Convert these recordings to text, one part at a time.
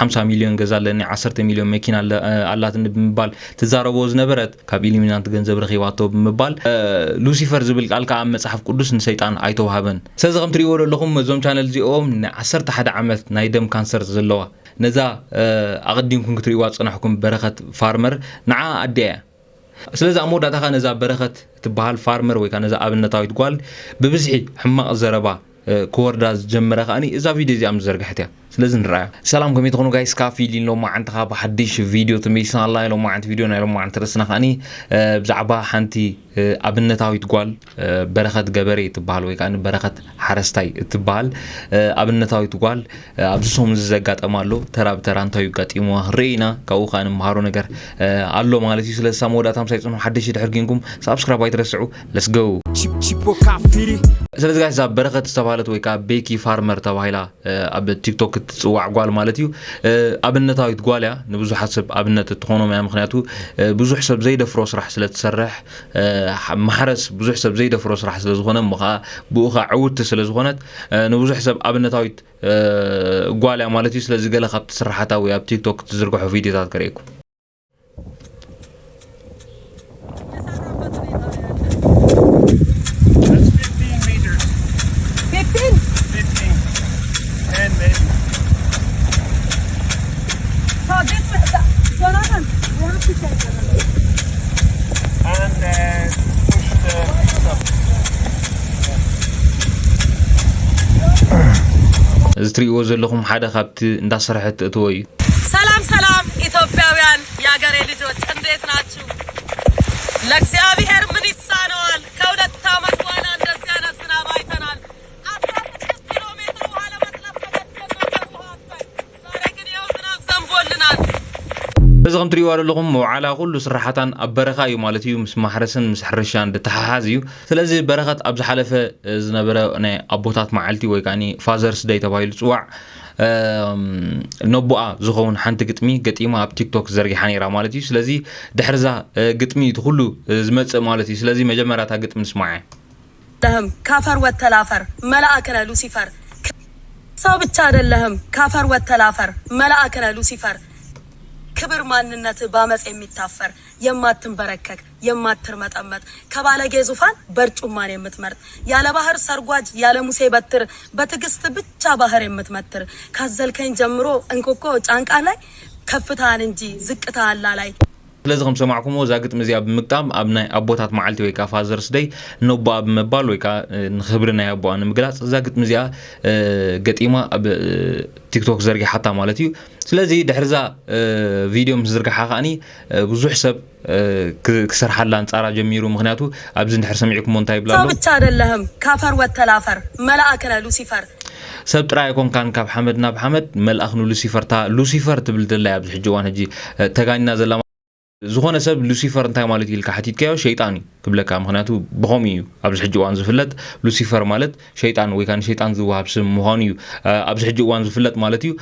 50 مليون ገዛለኒ 10 ሚሊዮን መኪና አላት እንብምባል ተዛረበው ዝነበረት ካብ ኢሉሚናት ገንዘብ ረኺባቶ ብምባል ሉሲፈር ዝብል ቃል ከዓ መጽሐፍ ቅዱስ ንሰይጣን አይተዋሃበን ስለዚ ከም ትሪእዎ ዘለኹም ዞም ቻነል ዚኦም 11 ዓመት ናይ ደም ካንሰር ዘለዋ ነዛ አቅዲምኩም ክትሪእዋ ጽናሕኩም በረኸት ፋርመር ንዓ አዲያ ስለዚ አሞዳታኻ ነዛ በረኸት ትበሃል ፋርመር ወይ ከዓ ነዛ አብነታዊት ጓል በብዝሒ ሕማቅ ዘረባ كورداز جمرة خاني إذا فيديو زي أم زرقحتها سلازم نرى سلام كم يدخلون جايز كافي لو ما عند خاب حديش فيديو تميسان الله لو ما عند فيديو لو ما عند ترسنا خاني بزعبا حنتي أبنة تاوي تقول بركة جبري تبال ويكان بركة حرستاي تبال أبنة تاوي تقول أبزسهم زجات أمالو ترى بتران تاوي قات إمو رينا كأو خان مهارو نجار الله ما على تيسلا سامودا تام سايتون حديش يدحرجينكم سبسكرايب يترسعوا let's go سلازم جايز بركة تبالت ويكا بيكي فارمر تبايلا أب تيك توك تسوع قال مالتيو أبنة تاوي تقول يا نبزو حسب أبنة تخونو ما مخناتو بزو حسب زيد فروس راح سلت تسرح محرس بزو حساب زيد فروس راح سلزغنا مخا بوخا عود تسلزغنت نبزو حساب أبنتاويت قوالي مالتي سلزقلا خط تسرحتا ويا بتيك توك تزرقوا فيديوهات كريكم زتري وزلهم حدا خبت ندسر حتى توي سلام سلام إثيوبيان يا جري لجوت أنديت ناتشو لكسيابي هر من السانوال كودة تامك وانا ندسيانا سنابايتنال 16 كيلومتر وهلا مطلب كبت كنوكر صاركن يوزنا سنبولنال بزغم تري لهم وعلى كل صراحة أبرخا يمالتيو مس محرسن مس حرشان دتحازيو سلازي برخات أبز حلفة زنبرة أنا أبوتات معلتي ويكاني فازرز داي تبايل سوع نبوء زخون حنت قتمي قتيمة بتيك توك زرقي حنيرة مالتي سلازي دحرزا قتمي تخلو زمت مالتي سلازي مجمراتها قتم نسمعه لهم كافر والتلافر ملائكنا لوسيفر صاب التار لهم كافر والتلافر ملائكنا لوسيفر كبر ماننت بامس የሚታፈር የማትንበረከክ የማትርመጠመጥ ከባለጌ ዙፋን በርጩማን የምትመርጥ ያለ ባህር ሰርጓጅ ያለ ሙሴ በትር በትግስት ብቻ ባህር የምትመትር ካዘልከኝ ጀምሮ እንቆቆ ጫንቃ ላይ ከፍታን እንጂ ዝቅታ አላ ላይ لازم سمعكم وزاقت مزيا بمقطام ابناء ابوتات معلتي ويكا فازرس داي نوبا بمبال ويكا نخبرنا يا ابو انا مقلاص زاقت مزيا قطيما تيك توك زرقي حتى مالتي سلازي دحرزا فيديو مزرقا حقاني بزو حساب كسر حلا انصارا جميرو مخنياتو ابز ندحر سمعكم مونتاي بلالو صوبت አይደለም ካፈር ወተላፈር መላእክና ሉሲፈር سب ترايكم كان كاب حمد ناب حمد ملأخنو لوسيفر تا لوسيفر تبل دلا ابز حجوان هجي تغانينا زلا زخونه سب لوسيفر انتي مالتي لك حتيت كيو شيطاني قبلك مخناتو بخوميو ابز حجوان زفلت لوسيفر مالت شيطان وي كان شيطان زواب سم مخونيو ابز حجوان زفلت مالتيو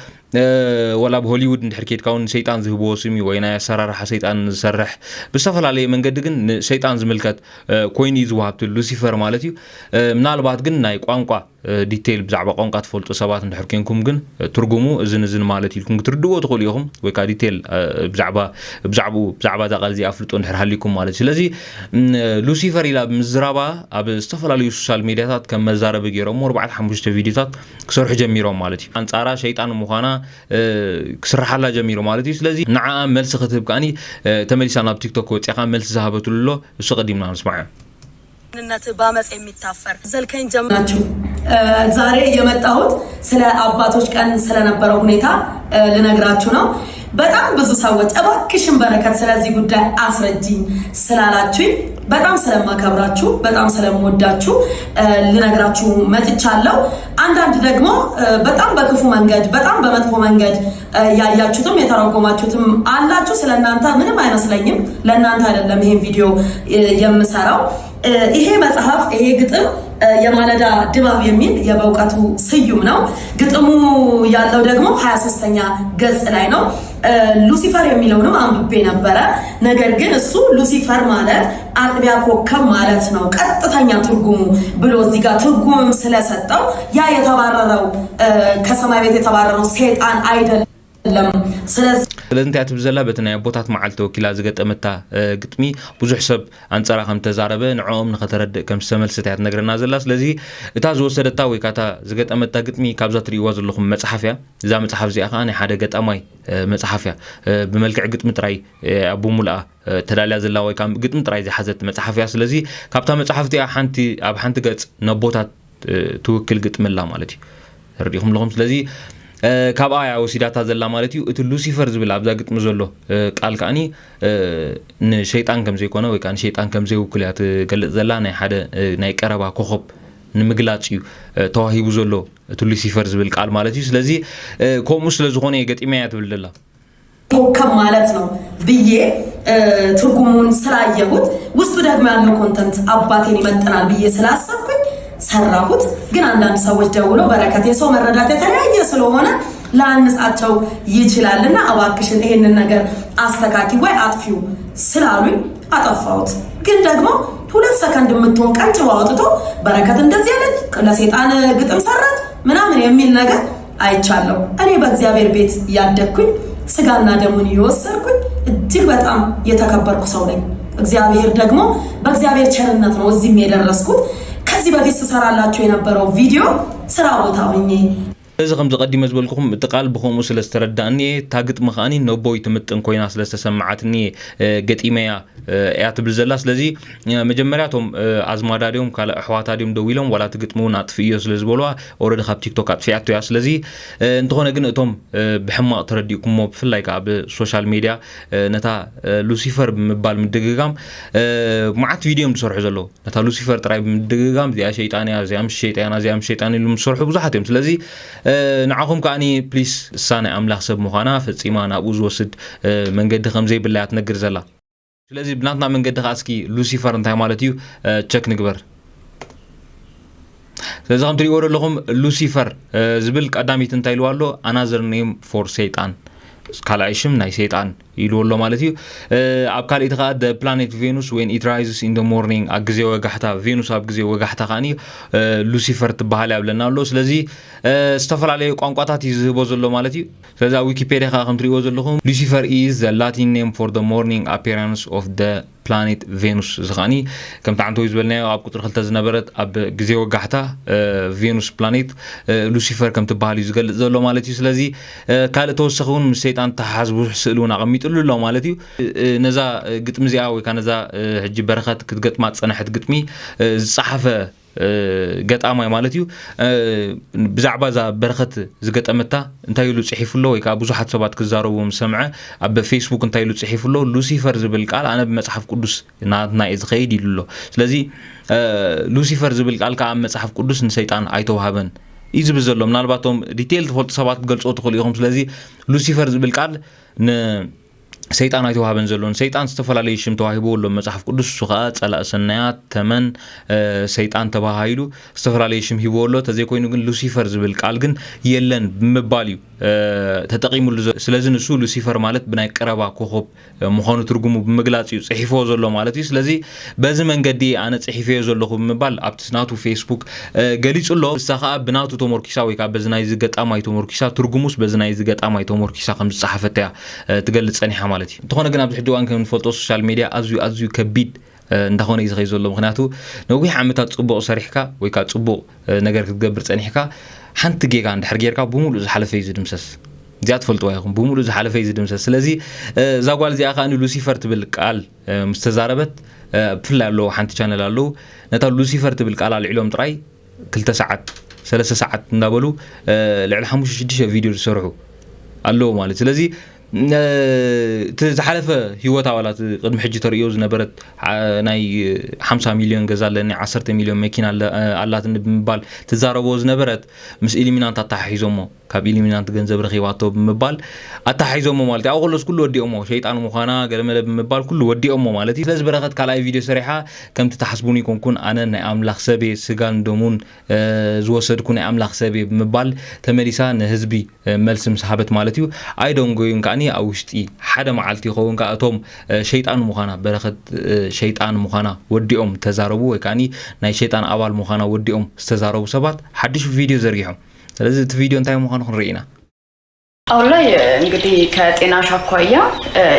ولا بهوليوود ندحركيت كون شيطان زهبو سمي وينا سرارح شيطان زسرح بصفل عليه منقد ግን شيطان زملكت كويني زوابت لوسيفر مالتيو ምናልባት ግን ናይ ቋንቋ ዲቴል ብዛዕባ ቋንቋ ትፈልጡ ሰባት እንድሕርኩንኩም ግን ትርጉሙ እዝን ማለት ኢልኩም ክትርድዎ ትኽእሉ ኢኹም ወይ ካ ዲቴል ብዛዕባ ዛቃል ዚ አፍልጦ እንድሕርሃሊኩም ማለት ስለዚ ሉሲፈር ኢላ ምዝራባ ኣብ ዝተፈላለዩ ሶሻል ሚዲያታት ከም መዛረብ ገይሮም 45 ቪዲዮታት ክሰርሑ ጀሚሮም ማለት እዩ አንጻራ ሸይጣን ምዃና ክስራሓላ ጀሚሮ ማለት እዩ ስለዚ ንዓ መልስ ክትብ ካኒ ተመሊሳ ናብ ቲክቶክ ወፂኻ መልስ ዝሃበትሉ እሱ ቀዲምና ንስማዕ ነነት ባመጽ የሚታፈር ዘልከኝ ጀምራችሁ ዛሬ የመጣሁት ስለ አባቶች ቀን ስለነበረው ሁኔታ ልነግራችሁ ነው። በጣም ብዙ ሰዎች እባክሽን በረከት ስለዚህ ጉዳይ አስረጂኝ ስላላችሁኝ በጣም ስለማከብራችሁ በጣም ስለምወዳችሁ ልነግራችሁ መጥቻለሁ። አንዳንድ ደግሞ በጣም በክፉ መንገድ በጣም በመጥፎ መንገድ ያያችሁትም የተረጎማችሁትም አላችሁ። ስለናንተ ምንም አይመስለኝም። ለናንተ አይደለም ይሄን ቪዲዮ የምሰራው። ይሄ መጽሐፍ ይሄ ግጥም የማለዳ ድባብ የሚል የበውቀቱ ስዩም ነው። ግጥሙ ያለው ደግሞ 23ኛ ገጽ ላይ ነው። ሉሲፈር የሚለውንም አንብቤ ነበረ። ነገር ግን እሱ ሉሲፈር ማለት አጥቢያ ኮከብ ማለት ነው ቀጥተኛ ትርጉሙ ብሎ እዚህ ጋር ትርጉምም ስለሰጠው ያ የተባረረው ከሰማይ ቤት የተባረረው ሰይጣን አይደለም ስለዚህ እንታይ ትብዘላ በተናይ ቦታት መዓልተ ወኪላ ዝገጠመታ ግጥሚ ብዙሕ ሰብ አንጸራ ከም ተዛረበ ንዕኦም ንኸተረድእ ከም ዝተመልሰታት ነገርና ዘላ ስለዚ እታ ዝወሰደታ ወይ ካታ ዝገጠመታ ግጥሚ ካብዛ ትሪእዋ ዘለኹም መጽሓፍ እያ እዛ መጽሓፍ እዚኣ ከዓ ናይ ሓደ ገጣማይ መጽሓፍ እያ ብመልክዕ ግጥሚ ጥራይ ኣቦ ሙልኣ ተዳልያ ዘላ ወይ ካብ ግጥሚ ጥራይ ዝሓዘት መጽሓፍ እያ ስለዚ ካብታ መጽሓፍቲ ሓንቲ ኣብ ሓንቲ ገጽ ነቦታት ትውክል ግጥምላ ማለት እዩ ርዲኹም ለኹም ስለዚ ካብ ኣያ ወሲዳታ ዘላ ማለት እዩ እቲ ሉሲፈር ዝብል ኣብዛ ግጥሚ ዘሎ ቃል ከዓኒ ንሸይጣን ከም ዘይኮነ ወይ ከዓ ንሸይጣን ከም ዘይውክል እያ ትገልጽ ዘላ ናይ ሓደ ናይ ቀረባ ኮኸብ ንምግላጽ እዩ ተዋሂቡ ዘሎ እቲ ሉሲፈር ዝብል ቃል ማለት እዩ ስለዚ ከምኡ ስለ ዝኾነ ገጢመያ ትብል ዘላ ኮከብ ማለት ነው ብዬ ትርጉሙን ስላየሁት ውስጡ ደግሞ ያለው ኮንተንት አባቴን ይመጥናል ብዬ ስላሰብኩኝ ሰራሁት ግን አንዳንድ ሰዎች ደውለው በረከት የሰው መረዳት የተለያየ ስለሆነ ላንጻቸው ይችላልና አባክሽን ይሄንን ነገር አስተካኪ ወይ አጥፊው ስላሉኝ አጠፋሁት ግን ደግሞ 2 ሰከንድ የምትሆን ቀንጭባ አውጥቶ በረከት እንደዚህ ያለኝ ለሰይጣን ግጥም ሰራት ምናምን የሚል ነገር አይቻለሁ እኔ በእግዚአብሔር ቤት ያደግኩኝ ስጋና ደሙን ይወሰርኩኝ እጅግ በጣም የተከበርኩ ሰው ነኝ እግዚአብሔር ደግሞ በእግዚአብሔር ቸርነት ነው እዚህም የደረስኩት ከዚህ በፊት ሰራላችሁ የነበረው ቪዲዮ ስራ ቦታ ሆኜ እዚ ከም ዝቀዲመ ዝበልኩኹም እቲ ቃል ብኸምኡ ስለ ዝተረዳእኒ ታግጥ ምኻኒ ነቦይ ትምጥን ኮይና ስለ ዝተሰማዓትኒ ገጢመያ እያ ትብል ዘላ ስለዚ መጀመርያቶም ኣዝማዳድዮም ካልእ ኣሕዋታድዮም ደው ኢሎም ዋላ ትግጥሙ እውን ኣጥፍእዮ ስለ ዝበልዋ ኦልሬዲ ካብ ቲክቶክ ኣጥፊኣቶ እያ ስለዚ እንተኾነ ግን እቶም ብሕማቕ ተረዲእኩሞ ብፍላይ ከዓ ብሶሻል ሚድያ ነታ ሉሲፈር ብምባል ምድግጋም መዓት ቪድዮም ዝሰርሑ ዘለዉ ነታ ሉሲፈር ጥራይ ብምድግጋም እዚኣ ሸይጣን እያ እዚኣ ምስ ሸይጣን እዚኣ ምስ ሸይጣን ኢሉ ዝሰርሑ ብዙሓት እዮም ስለዚ ንዓኹም ከዓኒ ፕሊስ እሳ ናይ ኣምላኽ ሰብ ምዃና ፈፂማ ናብኡ ዝወስድ መንገዲ ከም ዘይብላ ትነግር ዘላ ስለዚ ብናትና መንገዲ ከዓ እስኪ ሉሲፈር እንታይ ማለት እዩ ቸክ ንግበር ስለዚ ከም ትሪእዎ ዘለኹም ሉሲፈር ዝብል ቀዳሚት እንታይ ኢልዋ ኣሎ ኣናዘር ኔም ፎር ሰይጣን ካልኣይ ሽም ናይ ሰይጣን ኢልዎ ኣሎ ማለት እዩ ኣብ ካልእቲ ከዓ the planet Venus when it rises in the morning ኣብ ግዜ ወጋሕታ ቬኑስ ኣብ ግዜ ወጋሕታ ከዓኒ ሉሲፈር ትበሃል ያብለና ኣሎ ስለዚ ዝተፈላለዩ ቋንቋታት ይዝህቦ ዘሎ ማለት እዩ ስለዚ ኣብ ዊኪፔድያ ከዓ ከም ትሪእዎ ዘለኹም ሉሲፈር is the Latin name for the morning appearance of the planet Venus ዝኻኒ ከም ታንቶ ዝበልናዮ ኣብ ቁጥር 2 ዝነበረት ኣብ ግዜ ወጋሕታ ቬኑስ ፕላኔት ሉሲፈር ከም ትበሃል እዩ ዝገልጽ ዘሎ ማለት እዩ ስለዚ ካልእ ተወሰኺ እውን ምስ ሰይጣን ተሓሓዝ ብዙሕ ስእሊ እውን ኣቐሚጡሉ ኣሎ ማለት እዩ ነዛ ግጥሚ እዚኣ ወይ ከዓ ነዛ ሕጂ በረኸት ክትገጥማ ፀናሕት ግጥሚ ዝፀሓፈ ገጣማይ ማለት እዩ ብዛዕባ ዛ በረኸት ዝገጠመታ እንታይ ኢሉ ጽሒፉሎ ወይ ከዓ ብዙሓት ሰባት ክዛረቡም ሰምዐ ኣብ ፌስቡክ እንታይ ኢሉ ጽሒፉሎ ሉሲፈር ዝብል ቃል ኣነ ብመጽሓፍ ቅዱስ ናትና እዩ ዝኸይድ ኢሉሎ ስለዚ ሉሲፈር ዝብል ቃል ከዓ ኣብ መጽሓፍ ቅዱስ ንሰይጣን ኣይተዋሃበን እዩ ዝብል ዘሎ ምናልባቶም ዲቴል ትፈልጡ ሰባት ክገልጾ ትኽእሉ ኢኹም ስለዚ ሉሲፈር ዝብል ቃል ሰይጣን ኣይተዋሃበን ዘሎን ሰይጣን ዝተፈላለዩ ሽም ተዋሂቦ ኣሎ መጽሓፍ ቅዱስ ሱኻ ጸላእ ሰናያት ተመን ሰይጣን ተባሂሉ ዝተፈላለዩ ሽም ሂቦ ኣሎ ተዘይ ኮይኑ ግን ሉሲፈር ዝብል ቃል ግን የለን ብምባል እዩ ተጠቂሙሉ ስለዚ ንሱ ሉሲፈር ማለት ብናይ ቀረባ ኮኸብ ምዃኑ ትርጉሙ ብምግላጽ እዩ ጽሒፎ ዘሎ ማለት እዩ ስለዚ በዚ መንገዲ ኣነ ጽሒፈዮ ዘለኹ ብምባል ኣብቲ ናቱ ፌስቡክ ገሊጹሎ እሳ ከዓ ብናቱ ተሞርኪሳ ወይ ከዓ በዚ ናይ ዝገጣማይ ተሞርኪሳ ትርጉሙስ በዚ ናይ ዝገጣማይ ተሞርኪሳ ከም ዝጸሓፈት እያ ትገልጽ ጸኒሓ ማለት እዩ እንተኾነ ግን ኣብዚ ሕጂ እዋን ከም ንፈልጦ ሶሻል ሚድያ ኣዝዩ ከቢድ እንዳኾነ እዩ ዝኸይድ ዘሎ ምክንያቱ ነዊሕ ዓመታት ጽቡቕ ሰሪሕካ ወይ ከዓ ጽቡቕ ነገር ክትገብር ጸኒሕካ ሓንቲ ጌጋ እንድሕር ጌርካ ብሙሉእ ዝሓለፈ እዩ ዝድምሰስ እዚኣ ትፈልጥዋ ኢኹም ብሙሉእ ዝሓለፈ እዩ ዝድምሰስ ስለዚ እዛ ጓል እዚኣ ከዓ ሉሲፈር ትብል ቃል ምስ ተዛረበት ብፍላይ ኣለዎ ሓንቲ ቻነል ኣለዉ ነታ ሉሲፈር ትብል ቃል ኣልዒሎም ጥራይ 2 ሰዓት 3 ሰዓት እንዳበሉ ልዕሊ 5-6 ቪድዮ ዝሰርሑ ኣለዎ ማለት ስለዚ تزحلف هيوتا ولا قدم حجة تريوز نبرت ناي 5 مليون جزالني 10 مليون ماكينة على تنبال تزاربوز نبرت مس إليمينانت تحيزومو كاب إليمينانت جنزب رخيواتو بمبال أتحيزومو مالتي أو خلص كله ودي أمه شيء أنا مخانا قلنا بمبال كله ودي أمه مالتي لازم برغت كلاي فيديو صريحة كم تتحسبوني كون أنا نعم لحسابي سجان دومون زوسد كون نعم لحسابي بمبال تمريسا نهزبي ملسم صحابة مالتيو I don't going كأني أوشتي حدا معلتي خون كأتوم شيطان مخانا برغت شيطان مخانا ودي تزاربو كأني ناي شيطان أول مخانا ودي استزاربو سبات حدش فيديو زريحهم لازم الفيديو انتهي مخانا خن رأينا አሁን ላይ እንግዲህ ከጤናሽ አኳያ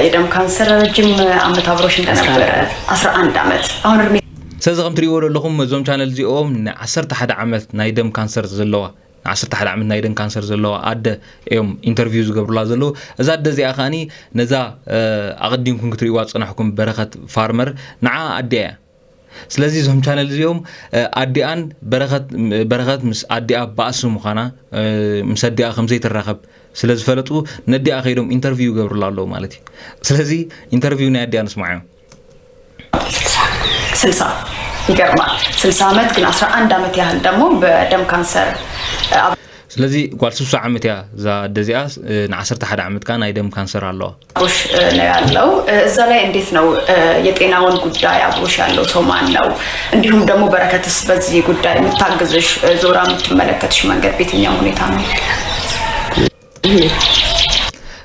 የደም ካንሰር ረጅም ዓመት አብሮሽ እንደነበረ 11 ዓመት አሁን እድሜ ስለዚ ከም ትሪእዎ ዘለኹም እዞም ቻነል እዚኦም ን11 ዓመት ናይ ደም ካንሰር ዘለዋ 11 ዓመት ናይ ደም ካንሰር ዘለዋ ኣደ እዮም ኢንተርቪው ዝገብሩላ ዘለዉ እዛ ኣደ እዚኣ ከዓኒ ነዛ ኣቐዲምኩም ክትሪእዋ ዝፀናሕኩም በረኸት ፋርመር ንዓ ኣዲኣ እያ ስለዚ እዞም ቻነል እዚኦም ኣዲኣን በረኸት ምስ ኣዲኣ ባእሲ ምዃና ምስ ኣዲኣ ከምዘይ ትራኸብ ስለ ዝፈለጡ ነዲኣ ከይዶም ኢንተርቪው ገብሩላ ኣለዉ ማለት እዩ ስለዚ ኢንተርቪው ናይ ኣዲኣ ንስማዕ እዮም 60 ይገርማል 60 ዓመት ግን 11 ዓመት ያህል ደግሞ በደም ካንሰር ስለዚ ጓል 60 ዓመት ያ ዛ ደዚኣ ን11 ዓመት ካ ናይ ደም ካንሰር ኣለዋ አብሮሽ ነው ያለው እዛ ላይ እንዴት ነው የጤናውን ጉዳይ አብሮሽ ያለው ሰው ማን ነው እንዲሁም ደግሞ በረከትስ በዚህ ጉዳይ የምታግዝሽ ዞራ የምትመለከትሽ መንገድ በየትኛው ሁኔታ ነው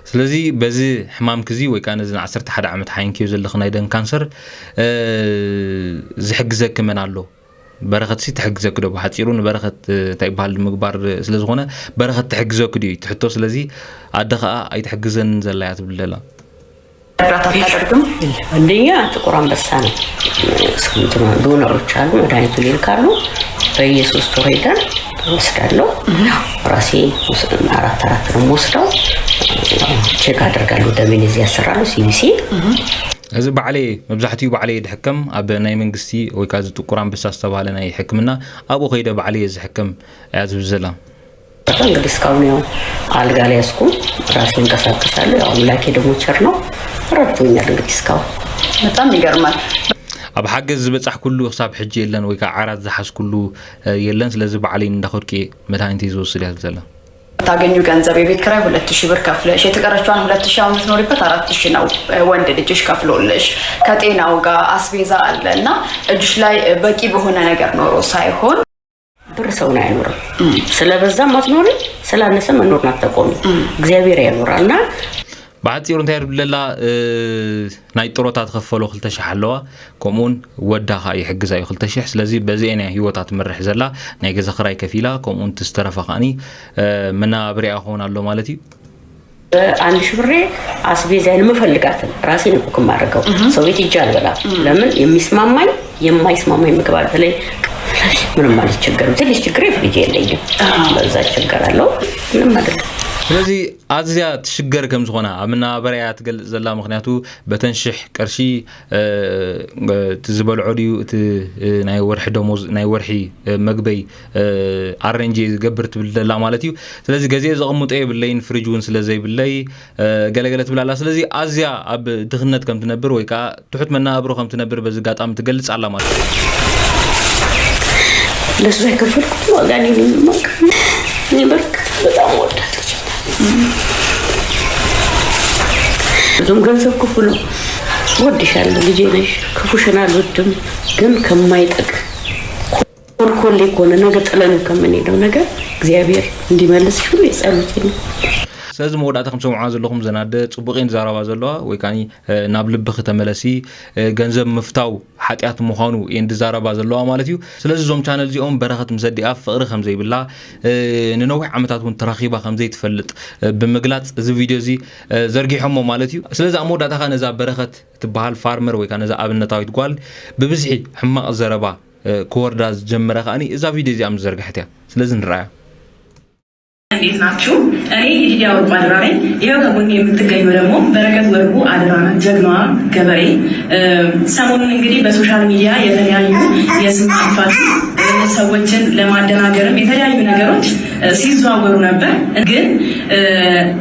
ስለዚ በዚ ሕማም ክዚ ወይ ካነ ዝን 11 ዓመት ሓይንኪው ዘለኽ ናይ ደም ካንሰር ዝሕግዘክ መን ኣሎ በረኸት ሲ ትሕግዘክ ዶ ብሓፂሩ ንበረኸት እንታይ ይበሃል ምግባር ስለ ዝኾነ በረኸት ትሕግዘክ ድዩ ትሕቶ ስለዚ ኣደ ከዓ ኣይትሕግዘን ዘላያ ትብል ዘላ እርዳታ ታደርግም አንደኛ ጥቁር አንበሳ ነው ስንቱና ዶነሮች አሉ መድኃኒቱ ይልካሉ በየሶስት ወር ሄደን ወስዳለሁ ራሴ አራት ነው ወስደው ቼክ አደርጋለሁ ደሜን እዚህ ያሰራሉ ሲቢሲ እዚ ባዕለ መብዛሕትኡ ባዕለ ድሕከም ኣብ ናይ መንግስቲ ወይ ካዝ ጥቁር አንበሳ ዝተባሃለ ናይ ሕክምና ኣብኡ ከይደ ባዕለ ዝሕከም ያዝብ ዘላ እንግዲህ እስካሁን ያው አልጋ ላይ ያስኩ ራሴን እንቀሳቀሳለሁ ያው ላኪ ደግሞ ቸር ነው ረድቶኛል እንግዲህ እስካሁን በጣም ይገርማል ኣብ ሓገዝ ዝበጻሕ ኩሉ ክሳብ ሕጂ የለን ወይ ከዓ ዓራት ዝሓዝ ኩሉ የለን ስለዚ ባዕለይ እንዳኸድቂ መድኃኒት ይዝወስድ ያዝ ዘላ ታገኙ ገንዘብ የቤት ኪራይ 2000 ብር ከፍለሽ የተቀረችውን 2000 አመት ኖሪበት 4000 ነው ወንድ ልጅሽ ከፍሎልሽ ከጤናው ጋር አስቤዛ አለና እጅሽ ላይ በቂ በሆነ ነገር ኖሮ ሳይሆን ብር ሰው ነው አይኖርም ስለበዛ ማትኖር ስላነሰ መኖርና ተቆም እግዚአብሔር ያኖራልና ባዕፂሩ እንታይ ይርብለላ ናይ ጥሮታት ከፈሎ 2000 ኣለዋ ከምኡን ወዳኻ ይሕግዛዩ 2000 ስለዚ በዚአና ህይወታት ምርሕ ዘላ ናይ ገዛ ክራይ ከፊላ ከምኡን ትስተረፈኻኒ መናብሪያ ሆን ኣሎ ማለት እዩ አንድ ሽብሬ አስቤዛን መፈልጋትን ራሴን እኮ ማረጋው ሰው ቤት ይጃል በላ ለምን የሚስማማኝ የማይስማማኝ ምግብ አለ ምንም ማለት ችግር ትንሽ ችግር ፍሪጅ የለኝም በዛ ችግር አለው ምንም ማለት ስለዚ ኣዝያ ትሽገር ከም ዝኾነ ኣብና በርያ ትገልጽ ዘላ ምክንያቱ በተንሽሕ ቅርሺ ትዝበልዖ ድዩ እቲ ናይ ወርሒ ደሞዝ ናይ ወርሒ መግበይ ኣሬንጅ ዝገብር ትብል ዘላ ማለት እዩ ስለዚ ገዜ ዘቕምጦ የብለይን ፍሪጅ እውን ስለ ዘይብለይ ገለገለ ትብላላ ስለዚ ኣዝያ ኣብ ድኽነት ከም ትነብር ወይ ከዓ ትሑት መናብሮ ከም ትነብር በዚ ጋጣሚ ትገልጽ ኣላ ማለት እዩ ለሱ አይከፈልኩት ዋጋኒ ልምማክ ንበርክ በጣም ወዳለች ብዙም ገንዘብ ክፍሉ ወድሻለሁ ልጄ ነሽ ክፉሽና አልወድም ግን ከማይጠቅ ኮልኮሌ ኮነ ነገ ጥለን ከመንሄደው ነገር እግዚአብሔር እንዲመልስሽ ሁሉ የጸሎቴ ነው ስለዚ መወዳእታ ከም ሰምዑ ዘለኹም ዘናደ ጽቡቕን ዛረባ ዘለዋ ወይ ካኒ ናብ ልብኽ ተመለሲ ገንዘብ ምፍታው ሓጢያት ምዃኑ እንድ ዛረባ ዘለዋ ማለት እዩ ስለዚ ዞም ቻነል እዚኦም በረኸት ምሰዲኣ ፍቕሪ ከም ዘይብላ ንነዊሕ ዓመታት እውን ተራኺባ ከም ዘይትፈልጥ ብምግላጽ እዚ ቪድዮ እዚ ዘርጊሖሞ ማለት እዩ ስለዚ ኣብ መወዳእታ ነዛ በረኸት ትበሃል ፋርመር ወይ ካነ ዛ ኣብነታዊት ጓል ብብዝሒ ሕማቕ ዘረባ ክወርዳ ዝጀመረ ከኣኒ እዛ ቪድዮ እዚኣ ምዘርግሕት እያ ስለዚ ንረኣያ እንዴት ናችሁ? እኔ ሊዲያ ወርቁ አድራ ነኝ። ይሄው ከጎኔ የምትገኙ ደግሞ በረከት ወርቁ አድራ ናት፣ ጀግናዋ ገበሬ። ሰሞኑን እንግዲህ በሶሻል ሚዲያ የተለያዩ የስም ማጥፋት ሰዎችን ለማደናገርም የተለያዩ ነገሮች ሲዘዋወሩ ነበር። ግን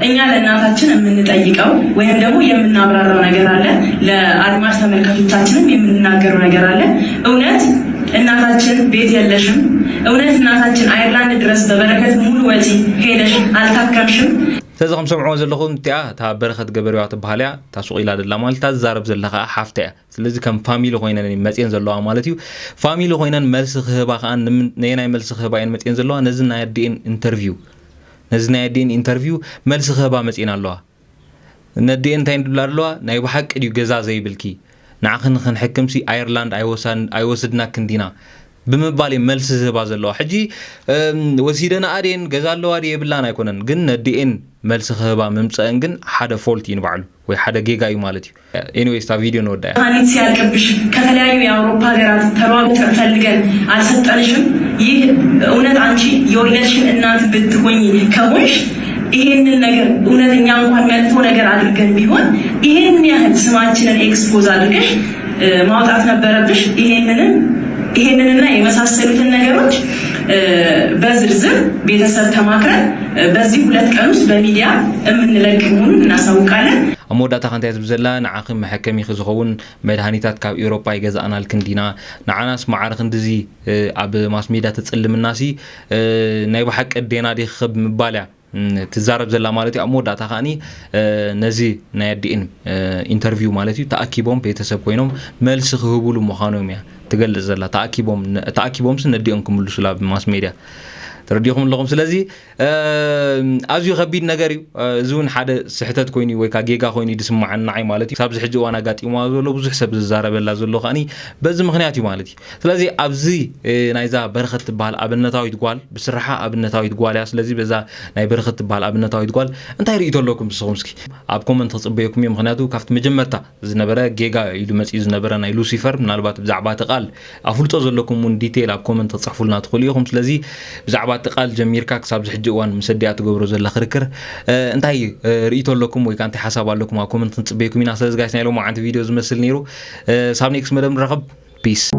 እኛ ለእናታችን የምንጠይቀው ወይም ደግሞ የምናብራራው ነገር አለ፣ ለአድማጭ ተመልካቾቻችንም የምንናገረው ነገር አለ። እውነት እናታችን ቤት የለሽም? እውነት እናታችን አይርላንድ ድረስ በበረከት ሙሉ ወጪ ሄደሽ አልታከምሽም? ስለዚ ከም ሰምዑ ዘለኹም እቲኣ እታ በረኸት ገበሬዋ ትበሃል እያ ታሱቕ ኢላ ደላ ማለት እታ ዝዛረብ ዘለኻ ሓፍታ እያ ስለዚ ከም ፋሚሊ ኮይነን መፅን ዘለዋ ማለት እዩ ፋሚሊ ኮይነን መልሲ ክህባ ከዓ ነየናይ መልሲ ክህባ እየን መፅን ዘለዋ ነዚ ናይ ኣዲኤን ኢንተርቪው መልሲ ክህባ መፅን ኣለዋ ነዲኤን እንታይ ንድብላ ኣለዋ ናይ ብሓቂ ድዩ ገዛ ዘይብልኪ ንዓኽን ክንሕክምሲ ኣየርላንድ ኣይወስድና ክንዲና بمبالي ملس زباز الله حجي وسيدنا أدين جزال الله أدي يبلان يكونن جن ندين ملس خبا ممسأن جن حدا فولتين بعلو وحدا جيجا يمالتي anyways تا فيديو نود ده هاني سيال كبش كتلاقي يا أوروبا جرات ترواب تفلقن على ست أنشم يه أونت عنشي يولشين الناس بتكوني كوش ይሄን ነገር እውነተኛ እንኳን መጥፎ ነገር አድርገን ቢሆን ይሄን ያህል ስማችንን ኤክስፖዝ አድርገሽ ማውጣት ነበረብሽ ይሄንንና የመሳሰሉትን ነገሮች በዝርዝር ቤተሰብ ተማክረን በዚህ 2 ቀን ውስጥ በሚዲያ እምንለቅ መሆኑን እናሳውቃለን أمودة خانتي زبزلا نعاقم محكمي خزخون مدهانيتات كاب أوروبا يجزأنا الكندينا نعناس معارخ ندزي أب ماس ميدا تتسلم الناسي نايب حق الدينا دي خب مبالع تزارب زلا مالتي أمودة تخاني نزي نايدين انترفيو مالتي تأكيبهم بيتسب كوينهم ملس خهبولو مخانوم يا تقل زلا تأكيبهم سنديهم كملو سلاب ماس ميدا ترديهم لهم سلازي أزيو خبيد نجاري زون حدا سحتت كويني ويكا جيجا كويني دسمع عن نعي مالتي سابز حجي وانا قاتي ما زولو بزح سب الزارة بلا زولو خاني بز مخنياتي مالتي سلازي أبزي نايزا برخت بحال أبنتاوي تقال بصراحة أبنتاوي تقال يا سلازي بزا ناي برخت بحال أبنتاوي تقال أنت هريتو لكم بسخمسكي أبكم من تصبيكم يوم مخنياتو كافت مجمرتا زنبرا جيجا يلو مسي زنبرا ناي لوسيفر من البات بزعبات قال أفولتو زلكم من ديتيل أبكم من تصحفوا لنا تقوليهم سلازي بزعبات تقال جمير كاك سابز حجوان مسديات قبرو زل خركر انتهي ريتو لكم ويكانتي حساب لكم اكم تنصبيكم من اساس جايس نايلو مع عند فيديوز مسل نيرو سابنيكس مدام رغب بيس